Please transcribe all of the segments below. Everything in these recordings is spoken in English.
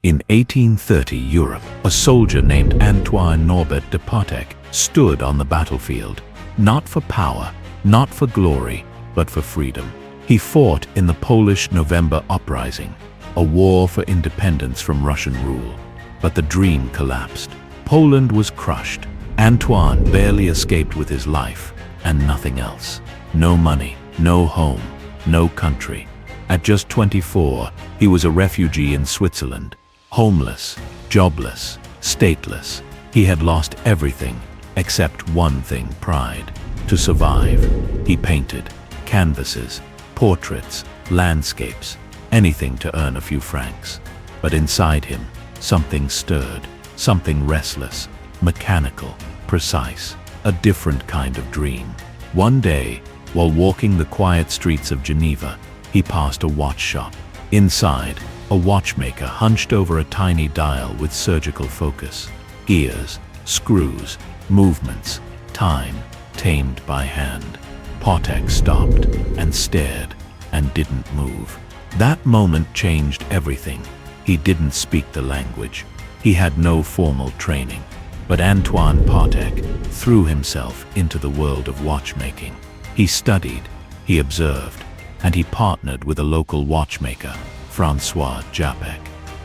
In 1830 Europe, a soldier named Antoine Norbert de Patek stood on the battlefield, not for power, not for glory, but for freedom. He fought in the Polish November Uprising, a war for independence from Russian rule. But the dream collapsed. Poland was crushed. Antoine barely escaped with his life, and nothing else. No money, no home, no country. At just 24, he was a refugee in Switzerland, homeless, jobless, stateless. He had lost everything except one thing: pride. To survive, he painted canvases, portraits, landscapes, anything to earn a few francs. But inside him, something stirred, something restless, mechanical, precise, a different kind of dream. One day, while walking the quiet streets of Geneva, he passed a watch shop. Inside, a watchmaker hunched over a tiny dial with surgical focus. Gears, screws, movements, time, tamed by hand. Patek stopped and stared and didn't move. That moment changed everything. He didn't speak the language. He had no formal training. But Antoine Patek threw himself into the world of watchmaking. He studied, he observed, and he partnered with a local watchmaker, François Czapek.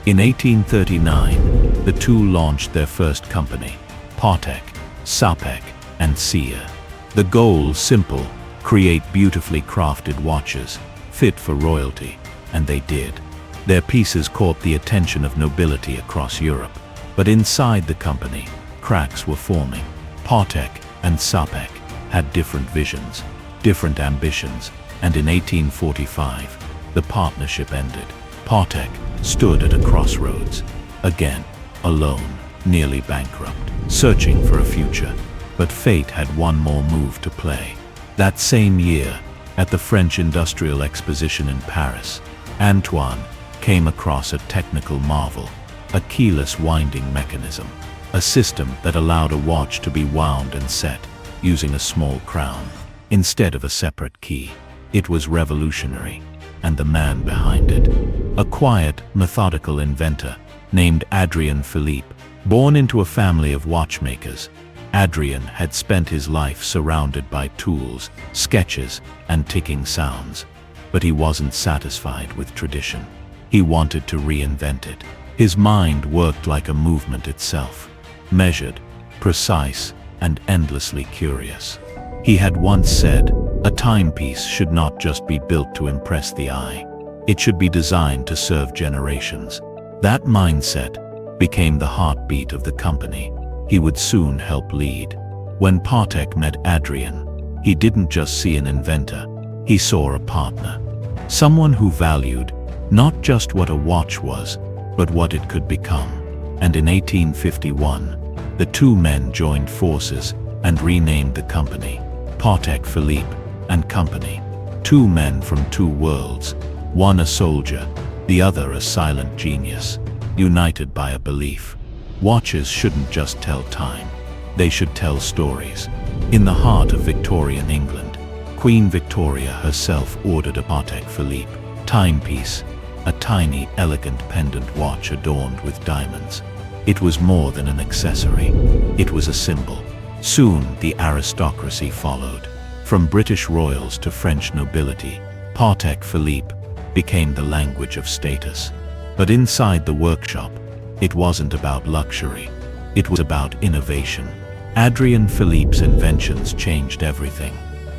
In 1839, the two launched their first company, Patek, Czapek, and Cia. The goal simple: create beautifully crafted watches, fit for royalty, and they did. Their pieces caught the attention of nobility across Europe. But inside the company, cracks were forming. Patek and Czapek had different visions, different ambitions, and in 1845, the partnership ended. Patek stood at a crossroads, again, alone, nearly bankrupt, searching for a future. But fate had one more move to play. That same year, at the French Industrial Exposition in Paris, Antoine came across a technical marvel, a keyless winding mechanism, a system that allowed a watch to be wound and set using a small crown instead of a separate key. It was revolutionary, and the man behind it, a quiet, methodical inventor named Adrien Pilippe. Born into a family of watchmakers, Adrien had spent his life surrounded by tools, sketches, and ticking sounds. But he wasn't satisfied with tradition. He wanted to reinvent it. His mind worked like a movement itself, measured, precise, and endlessly curious. He had once said, "A timepiece should not just be built to impress the eye. It should be designed to serve generations." That mindset became the heartbeat of the company. He would soon help lead. When Patek met Adrien, he didn't just see an inventor, he saw a partner. Someone who valued not just what a watch was, but what it could become. And in 1851, the two men joined forces and renamed the company Patek Philippe and Company. Two men from two worlds, one a soldier, the other a silent genius, united by a belief. Watches shouldn't just tell time, they should tell stories. In the heart of Victorian England, Queen Victoria herself ordered a Patek Philippe timepiece, a tiny, elegant pendant watch adorned with diamonds. It was more than an accessory, it was a symbol. Soon the aristocracy followed. From British royals to French nobility, Patek Philippe became the language of status. But inside the workshop, it wasn't about luxury, it was about innovation. Adrien Philippe's inventions changed everything.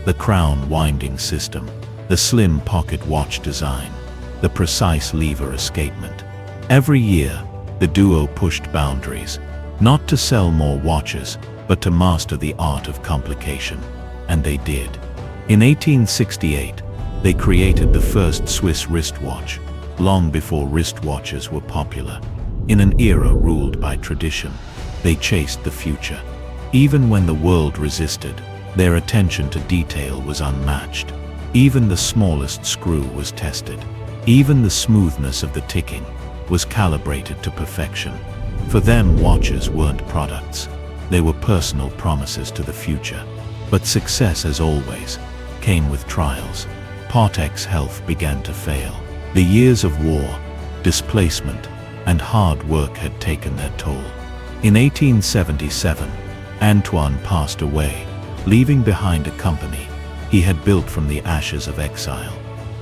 The crown winding system, the slim pocket watch design, the precise lever escapement. Every year, the duo pushed boundaries, not to sell more watches, but to master the art of complication. And they did. In 1868, they created the first Swiss wristwatch, long before wristwatches were popular. In an era ruled by tradition, they chased the future. Even when the world resisted, their attention to detail was unmatched. Even the smallest screw was tested. Even the smoothness of the ticking was calibrated to perfection. For them, watches weren't products. They were personal promises to the future. But success, as always, came with trials. Patek's health began to fail. The years of war, displacement, and hard work had taken their toll. In 1877, Antoine passed away, leaving behind a company he had built from the ashes of exile.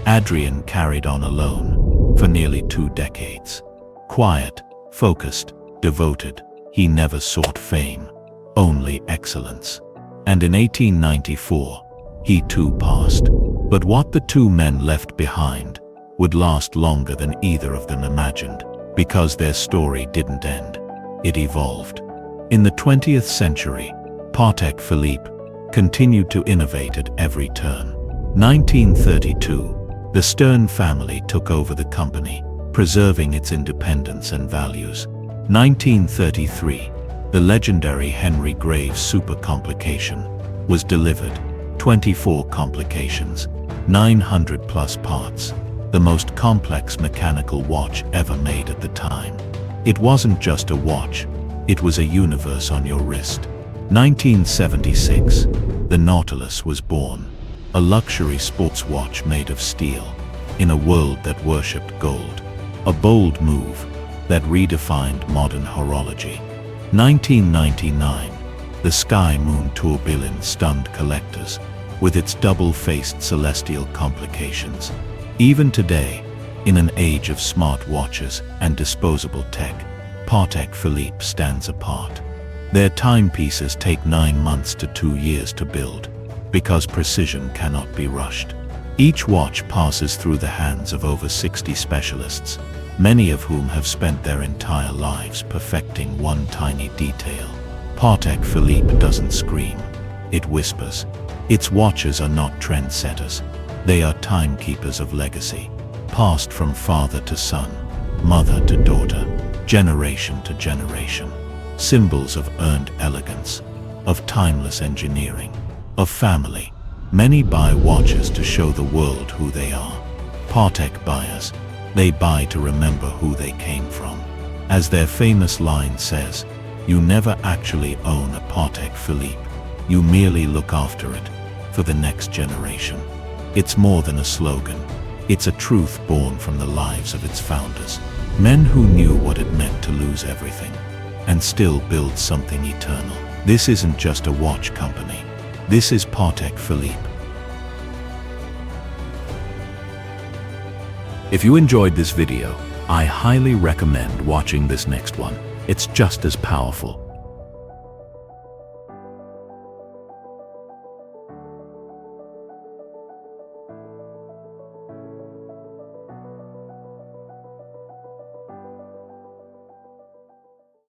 Adrien carried on alone for nearly 2 decades. Quiet, focused, devoted, he never sought fame, only excellence. And in 1894, he too passed. But what the two men left behind would last longer than either of them imagined, because their story didn't end. It evolved. In the 20th century, Patek Philippe continued to innovate at every turn. 1932, the Stern family took over the company, preserving its independence and values. 1933, the legendary Henry Graves Supercomplication was delivered. 24 complications, 900 plus parts, the most complex mechanical watch ever made at the time. It wasn't just a watch, it was a universe on your wrist. 1976, the Nautilus was born, a luxury sports watch made of steel, in a world that worshipped gold. A bold move that redefined modern horology. 1999, the Sky Moon Tourbillon stunned collectors with its double-faced celestial complications. Even today, in an age of smart watches and disposable tech, Patek Philippe stands apart. Their timepieces take 9 months to 2 years to build, because precision cannot be rushed. Each watch passes through the hands of over 60 specialists, many of whom have spent their entire lives perfecting one tiny detail. Patek Philippe doesn't scream, it whispers. Its watches are not trendsetters, they are timekeepers of legacy, passed from father to son, mother to daughter, generation to generation. Symbols of earned elegance, of timeless engineering, of family. Many buy watches to show the world who they are. Patek buyers, they buy to remember who they came from. As their famous line says, you never actually own a Patek Philippe, you merely look after it for the next generation. It's more than a slogan, it's a truth born from the lives of its founders. Men who knew what it meant to lose everything and still build something eternal. This isn't just a watch company, this is Patek Philippe. If you enjoyed this video, I highly recommend watching this next one. It's just as powerful,